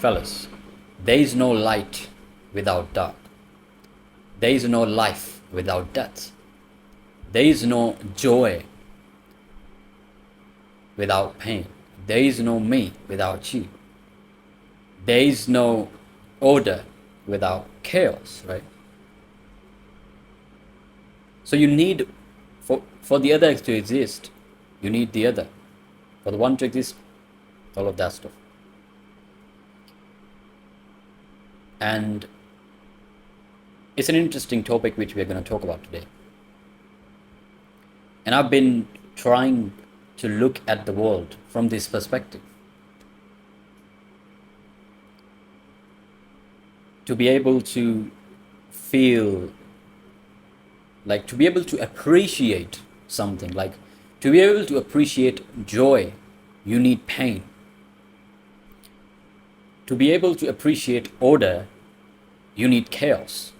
Fellas, there is no light without dark. There is no life without death. There is no joy without pain. There is no me without you. There is no order without chaos, right? So you need, for the other to exist, you need the other. For the one to exist, all of that stuff. And it's an interesting topic which we're going to talk about today. And I've been trying to look at the world from this perspective. To be able to feel, like to be able to appreciate something, like to be able to appreciate joy, you need pain. To be able to appreciate order, you need chaos.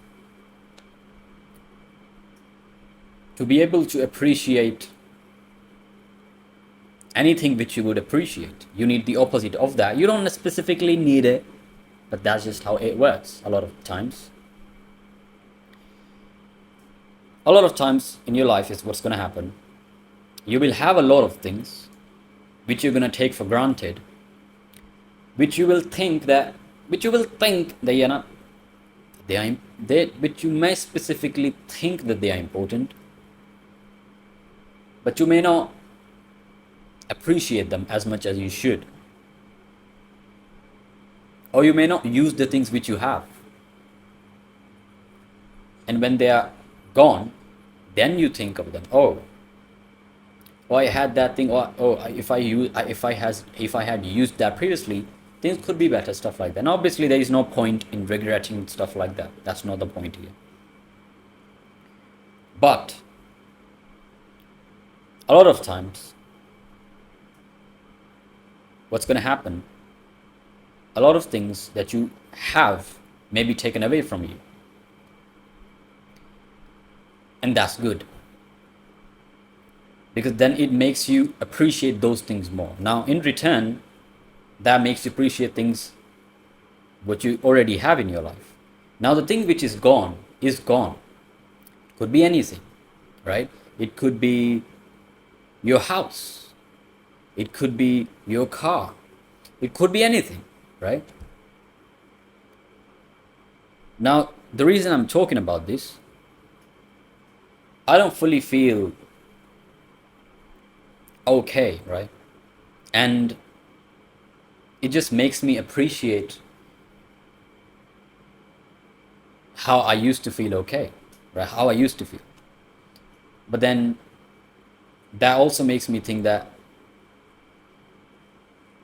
To be able to appreciate anything which you would appreciate, you need the opposite of that. You don't specifically need it, but that's just how it works a lot of times. A lot of times in your life is what's going to happen. You will have a lot of things which you're going to take for granted, which you will think that they are not, which you may specifically think that they are important, but you may not appreciate them as much as you should. Or you may not use the things which you have. And when they are gone, then you think of them. Oh, I had that thing. Or if I had used that previously, things could be better. Stuff like that. And obviously, there is no point in regretting stuff like that. That's not the point here. But a lot of times, what's going to happen? A lot of things that you have may be taken away from you. And that's good. Because then it makes you appreciate those things more. Now, in return, that makes you appreciate things what you already have in your life. Now, the thing which is gone is gone. Could be anything, right? It could be your house. It could be your car. It could be anything, right? Now, the reason I'm talking about this, I don't fully feel okay, right? And it just makes me appreciate how I used to feel okay, right? How I used to feel. But then that also makes me think that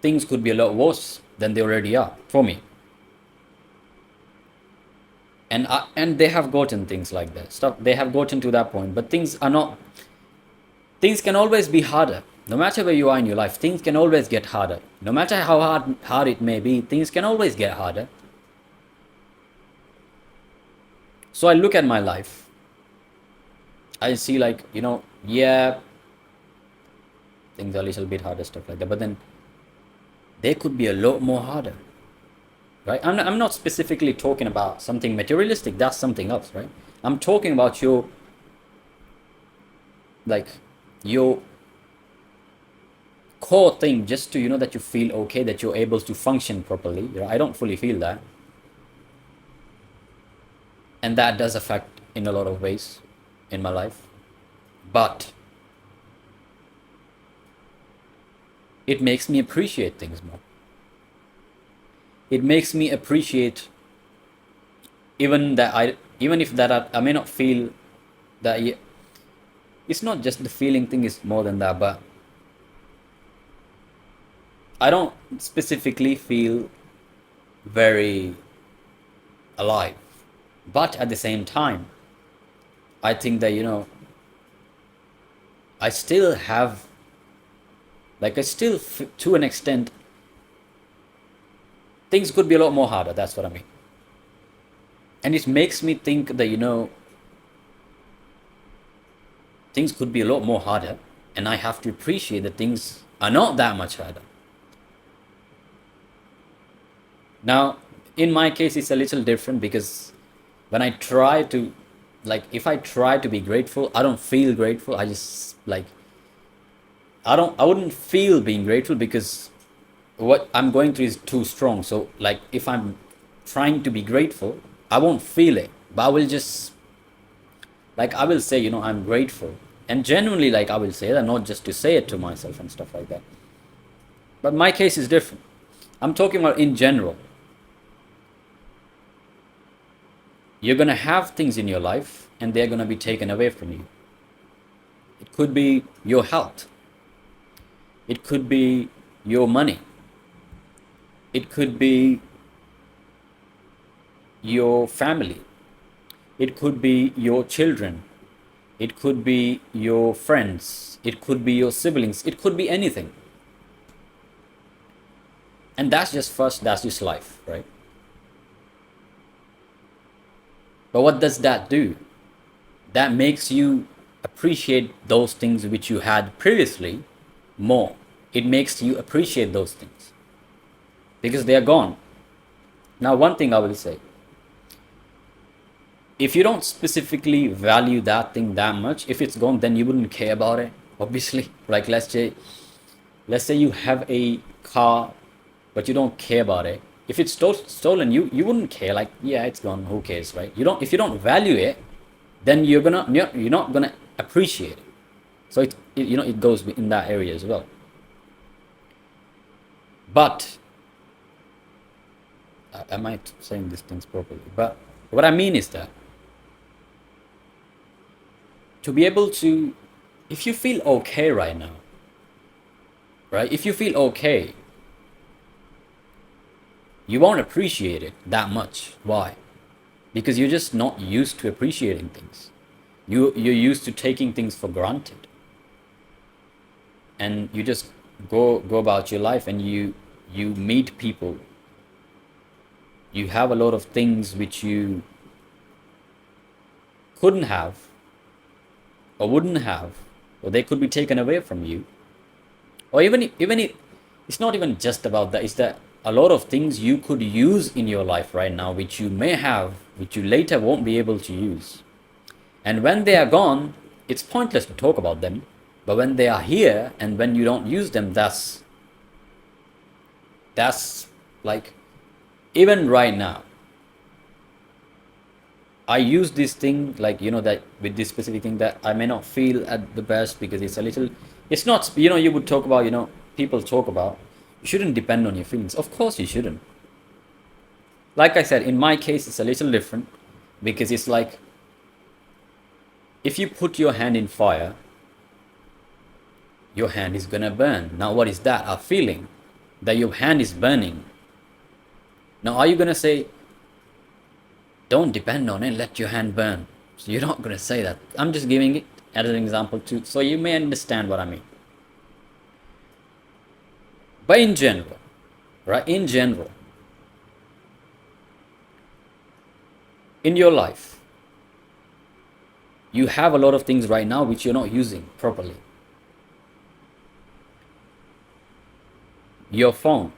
things could be a lot worse than they already are for me. And they have gotten things like that. Stuff they have gotten to that point, but things are not. Things can always be harder. No matter where you are in your life, things can always get harder. No matter how hard it may be, things can always get harder. So I look at my life. I see like, yeah, things are a little bit harder, stuff like that. But then they could be a lot more harder, right? I'm not specifically talking about something materialistic. That's something else, right? I'm talking about your core thing, just to that you feel okay, that you're able to function properly. I don't fully feel that, and that does affect in a lot of ways in my life, but it makes me appreciate things more. It makes me appreciate even if I may not feel that. It's not just the feeling thing, is more than that, but I don't specifically feel very alive. But at the same time, I think that, I still have, to an extent, things could be a lot more harder. That's what I mean. And it makes me think that, things could be a lot more harder, and I have to appreciate that things are not that much harder. Now, in my case, it's a little different because when I try to, like, if I try to be grateful, I don't feel grateful. I just like, I wouldn't feel being grateful because what I'm going through is too strong. So, like, if I'm trying to be grateful, I won't feel it, but I will just, like, I will say, I'm grateful. And genuinely, like, I will say that, not just to say it to myself and stuff like that. But my case is different. I'm talking about in general. You're going to have things in your life and they're going to be taken away from you. It could be your health, it could be your money, it could be your family, it could be your children, it could be your friends, it could be your siblings, it could be anything. And that's just life, right? But what does that do? That makes you appreciate those things which you had previously more. It makes you appreciate those things because they are gone. Now, one thing I will say, if you don't specifically value that thing that much, if it's gone, then you wouldn't care about it, obviously. Like, let's say you have a car, but you don't care about it. If it's stolen, you wouldn't care. Like, yeah, it's gone. Who cares, right? You don't. If you don't value it, then you're not gonna appreciate it. So it goes in that area as well. But am I saying these things properly? But what I mean is that to be able to, if you feel okay right now, right? If you feel okay, you won't appreciate it that much. Why? Because you're just not used to appreciating things. You're used to taking things for granted, and you just go about your life, and you meet people. You have a lot of things which you couldn't have or wouldn't have, or they could be taken away from you. Or it's not even just about that. It's that a lot of things you could use in your life right now, which you may have, which you later won't be able to use. And when they are gone, it's pointless to talk about them. But when they are here and when you don't use them, that's like, even right now, I use this thing, like, that with this specific thing that I may not feel at the best because it's a little, it's not, you would talk about, people talk about, you shouldn't depend on your feelings. Of course you shouldn't. Like I said, in my case, it's a little different because it's like, if you put your hand in fire, your hand is gonna burn. Now, what is that? A feeling that your hand is burning. Now, are you gonna say, don't depend on it, let your hand burn? So you're not gonna say that. I'm just giving it as an example too, so you may understand what I mean. But in general, right? In general, in your life, you have a lot of things right now which you're not using properly. Your phone,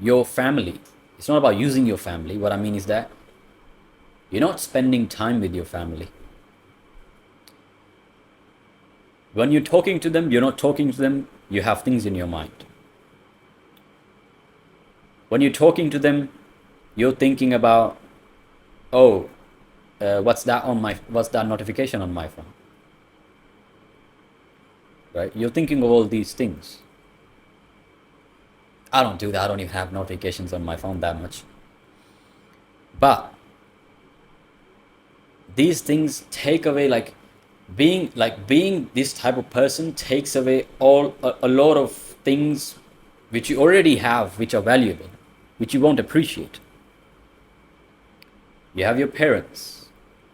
your family. It's not about using your family. What I mean is that you're not spending time with your family. When you're talking to them, you're not talking to them, you have things in your mind. When you're talking to them, you're thinking about, oh, what's that notification on my phone? Right? You're thinking of all these things. I don't do that. I don't even have notifications on my phone that much. But these things take away, like, being this type of person takes away a lot of things which you already have, which are valuable, which you won't appreciate. You have your parents.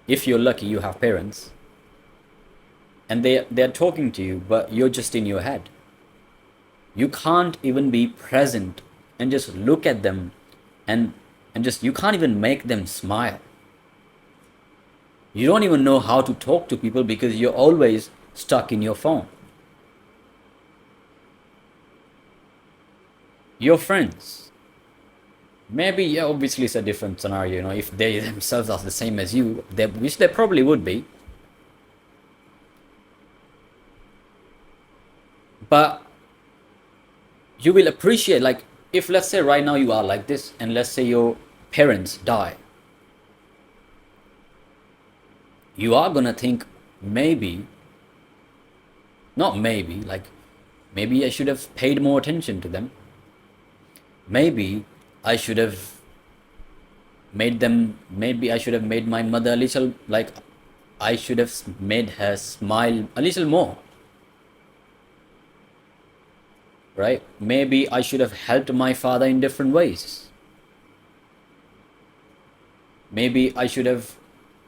If you're lucky, you have parents, and they're talking to you, but you're just in your head. You can't even be present and just look at them, and just, you can't even make them smile. You don't even know how to talk to people because you're always stuck in your phone. Your friends. Maybe, yeah, obviously it's a different scenario, you know, if they themselves are the same as you, which they probably would be. But you will appreciate, like, if let's say right now you are like this, and let's say your parents die, you are gonna think, maybe, not maybe, like, maybe I should have paid more attention to them. Maybe I should have maybe I should have made my mother a little, like, I should have made her smile a little more, right? Maybe I should have helped my father in different ways. Maybe I should have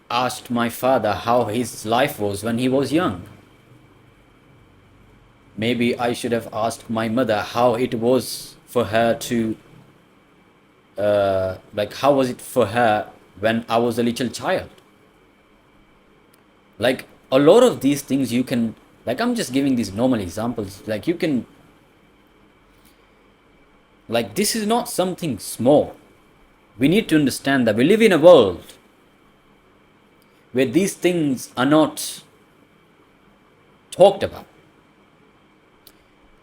asked my father how his life was when he was young. Maybe I should have asked my mother how it was for her to, like, how was it for her when I was a little child? Like, a lot of these things you can, like, I'm just giving these normal examples. Like, you can, like, this is not something small. We need to understand that we live in a world where these things are not talked about.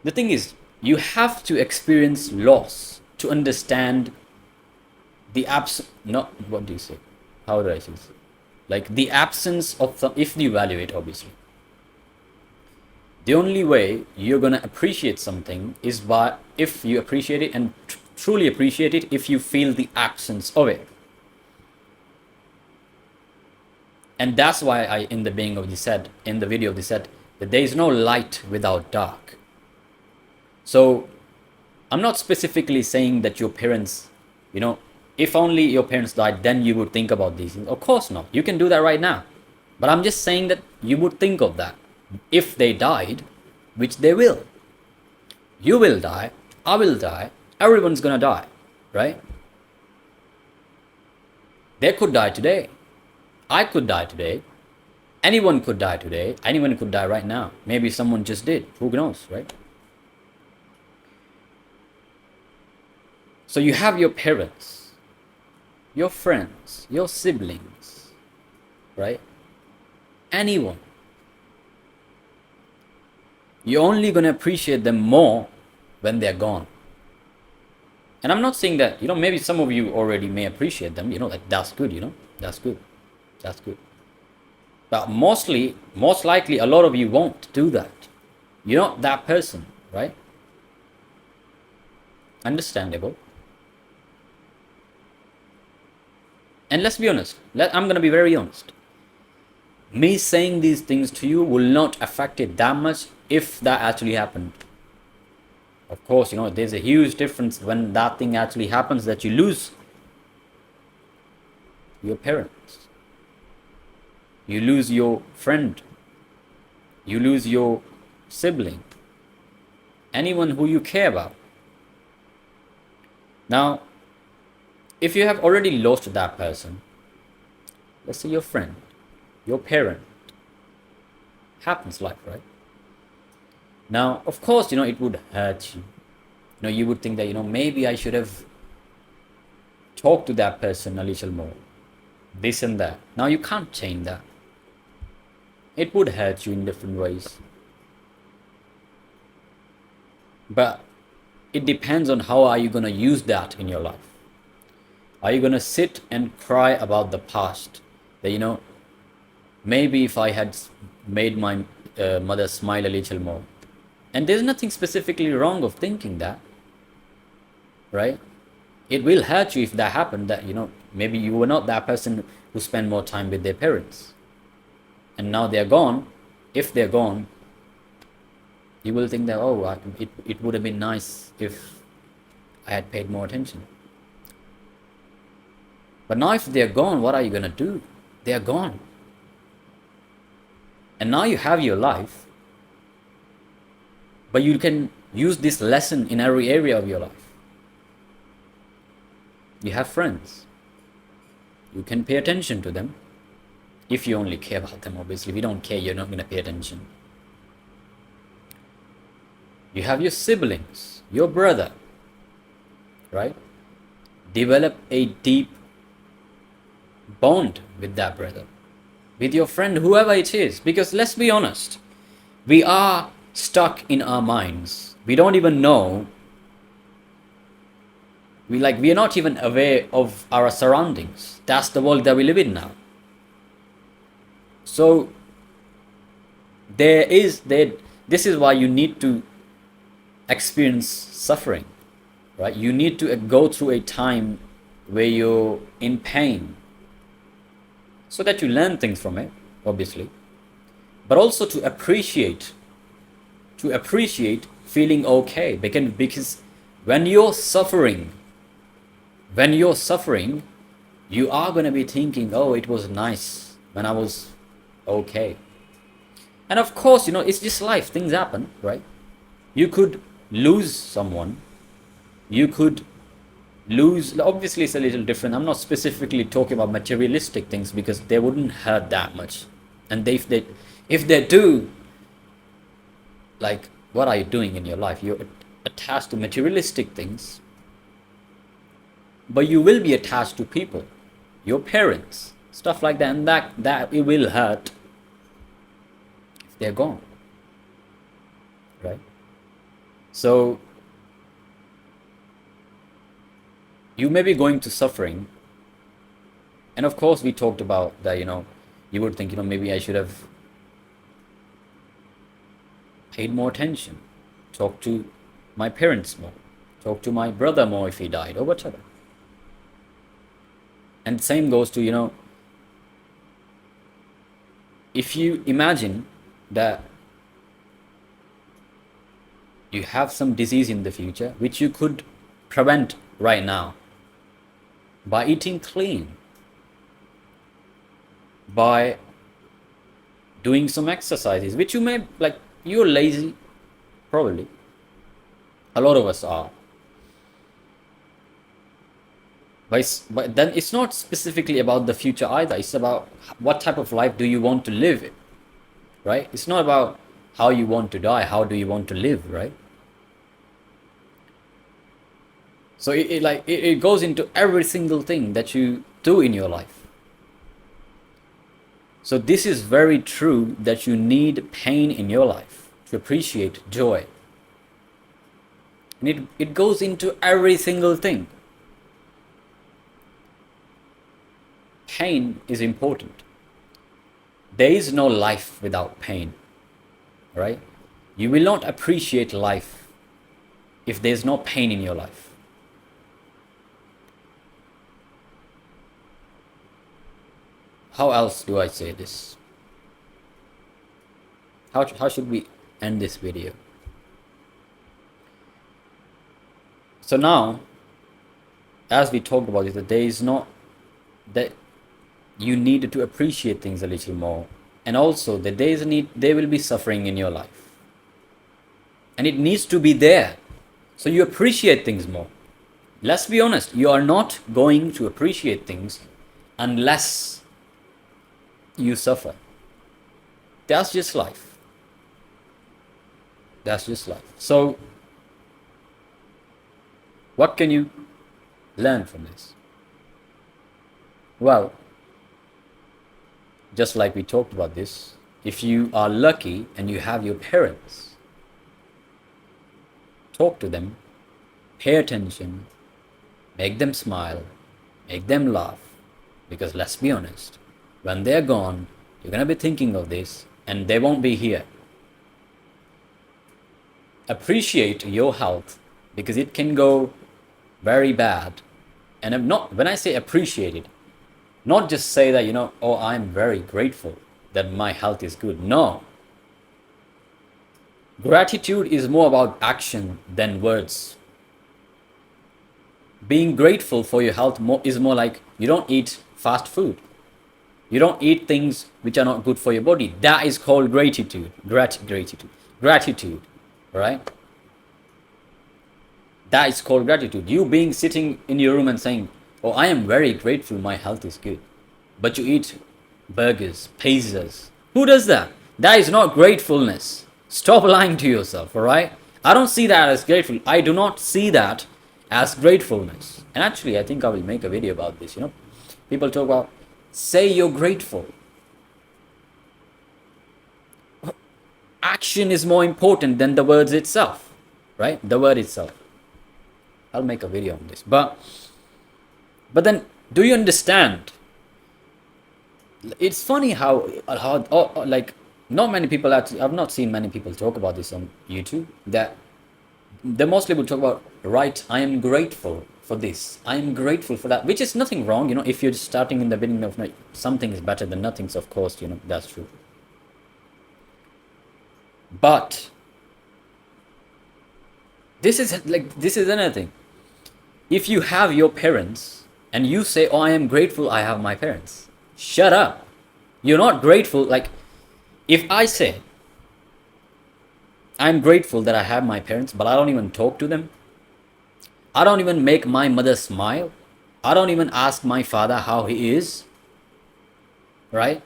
The thing is, you have to experience loss to understand the not, what do you say? How do I say this? Like, the absence of some, if you evaluate, obviously. The only way you're gonna appreciate something is by, if you appreciate it and truly appreciate it, if you feel the absence of it. And that's why I, in the beginning of the said, in the video of the said, that there is no light without dark. So I'm not specifically saying that your parents, you know, if only your parents died, then you would think about these things. Of course not. You can do that right now. But I'm just saying that you would think of that if they died, which they will. You will die, I will die, everyone's gonna die, right? They could die today. I could die today. Anyone could die today. Anyone could die right now. Maybe someone just did. Who knows, right? So you have your parents, your friends, your siblings, right? Anyone. You're only going to appreciate them more when they're gone. And I'm not saying that, you know, maybe some of you already may appreciate them, you know, like, that's good, you know, that's good. That's good. But most likely, a lot of you won't do that. You're not that person, right? Understandable. And let's be honest. I'm going to be very honest. Me saying these things to you will not affect it that much if that actually happened. Of course, you know, there's a huge difference when that thing actually happens, that you lose your parents. You lose your friend. You lose your sibling. Anyone who you care about. Now, if you have already lost that person, let's say your friend, your parent, happens life, right? Now, of course, you know, it would hurt you. You know, you would think that, you know, maybe I should have talked to that person a little more. This and that. Now, you can't change that. It would hurt you in different ways. But it depends on how are you going to use that in your life. Are you going to sit and cry about the past? That, you know, maybe if I had made my mother smile a little more. And there's nothing specifically wrong of thinking that, right? It will hurt you if that happened, that, you know, maybe you were not that person who spent more time with their parents. And now they're gone. If they're gone, you will think that, oh, it would have been nice if I had paid more attention. But now if they're gone, what are you going to do? They're gone. And now you have your life. But you can use this lesson in every area of your life. You have friends. You can pay attention to them. If you only care about them, obviously. If you don't care, you're not going to pay attention. You have your siblings, your brother. right? Develop a deep bond with that brother, with your friend, whoever it is. Because let's be honest, we are stuck in our minds. We don't even know. We are not even aware of our surroundings. That's the world that we live in now. So this is why you need to experience suffering, right? You need to go through a time where you're in pain, so that you learn things from it, obviously, but also to appreciate feeling okay. Because when you're suffering, you are going to be thinking, oh, it was nice when I was okay. And of course, it's just life. Things happen, right? You could lose someone. You could lose, obviously it's a little different. I'm not specifically talking about materialistic things, because they wouldn't hurt that much. And if they do, like, what are you doing in your life? You're attached to materialistic things, but you will be attached to people, your parents, stuff like that, and that it will hurt if they're gone, right? So you may be going to suffering, and of course we talked about that. You would think, maybe I should have paid more attention, talk to my parents more, talk to my brother more if he died, or whatever. And same goes to, if you imagine that you have some disease in the future which you could prevent right now by eating clean, by doing some exercises, which you may, like, you're lazy, probably. A lot of us are. But then it's not specifically about the future either. It's about what type of life do you want to live, right? It's not about how you want to die. How do you want to live, right? So it goes into every single thing that you do in your life. So this is very true, that you need pain in your life to appreciate joy. And it goes into every single thing. Pain is important. There is no life without pain, right? You will not appreciate life if there's no pain in your life. How else do I say this? How should we end this video? So now, as we talked about it, that there is not, that you need to appreciate things a little more, and also that there will be suffering in your life, and it needs to be there, so you appreciate things more. Let's be honest, you are not going to appreciate things unless you suffer. That's just life. So what can you learn from this? Well, just like we talked about this, if you are lucky and you have your parents, talk to them, pay attention, make them smile, make them laugh. Because let's be honest, when they're gone, you're going to be thinking of this, and they won't be here. Appreciate your health, because it can go very bad. And when I say appreciate it, not just say that, oh, I'm very grateful that my health is good. No. Gratitude is more about action than words. Being grateful for your health is more like, you don't eat fast food. You don't eat things which are not good for your body. That is called gratitude. Gratitude, right? That is called gratitude. You being sitting in your room and saying, oh, I am very grateful my health is good. But you eat burgers, pizzas. Who does that? That is not gratefulness. Stop lying to yourself, alright? I don't see that as grateful. I do not see that as gratefulness. And actually, I think I will make a video about this. People talk about, say you're grateful. Action is more important than the words itself, right? The word itself. I'll make a video on this. But then, do you understand? It's funny how like, not many people actually, I've not seen many people talk about this on YouTube, that they mostly will talk about, right, I am grateful for this, I am grateful for that, which is nothing wrong, if you're starting in the beginning of night, something is better than nothing, so of course, that's true. But this is another thing. If you have your parents and you say, oh, I am grateful I have my parents, shut up. You're not grateful. Like, if I say I'm grateful that I have my parents, but I don't even talk to them, I don't even make my mother smile, I don't even ask my father how he is, right?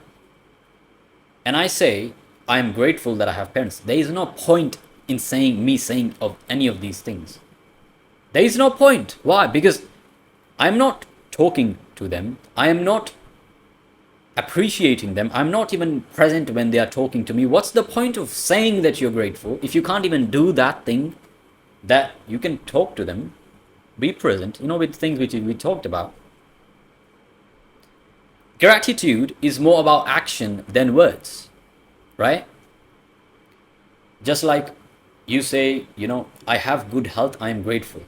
And I say I am grateful that I have parents, there is no point in saying of any of these things. There is no point. Why? Because I'm not talking to them, I am not appreciating them, I'm not even present when they are talking to me. What's the point of saying that you're grateful if you can't even do that thing, that you can talk to them, be present, with things which we talked about? Gratitude is more about action than words, right? Just like you say, I have good health, I am grateful.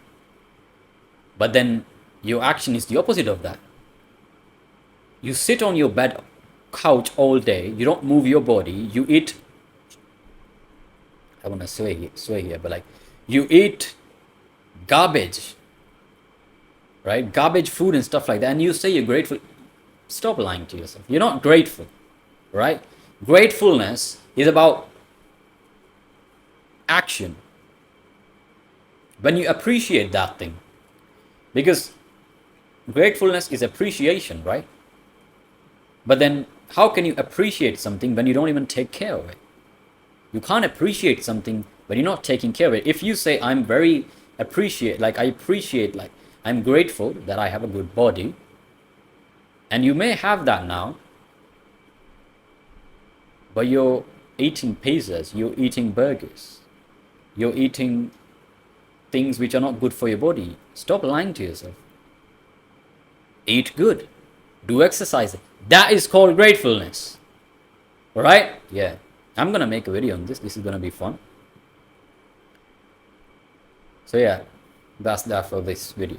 But then your action is the opposite of that. You sit on your bed, couch all day, you don't move your body, you eat, I want to swear here, but like, you eat garbage, right? Garbage food and stuff like that, and you say you're grateful. Stop lying to yourself. You're not grateful, right? Gratefulness is about action. When you appreciate that thing, because gratefulness is appreciation, right? But then how can you appreciate something when you don't even take care of it? You can't appreciate something when you're not taking care of it. If you say I'm grateful that I have a good body, and you may have that now, but you're eating pizzas, you're eating burgers, you're eating things which are not good for your body. Stop lying to yourself. Eat good. Do exercise. That is called gratefulness. Alright? Yeah. I'm going to make a video on this. This is going to be fun. So yeah, that's that for this video.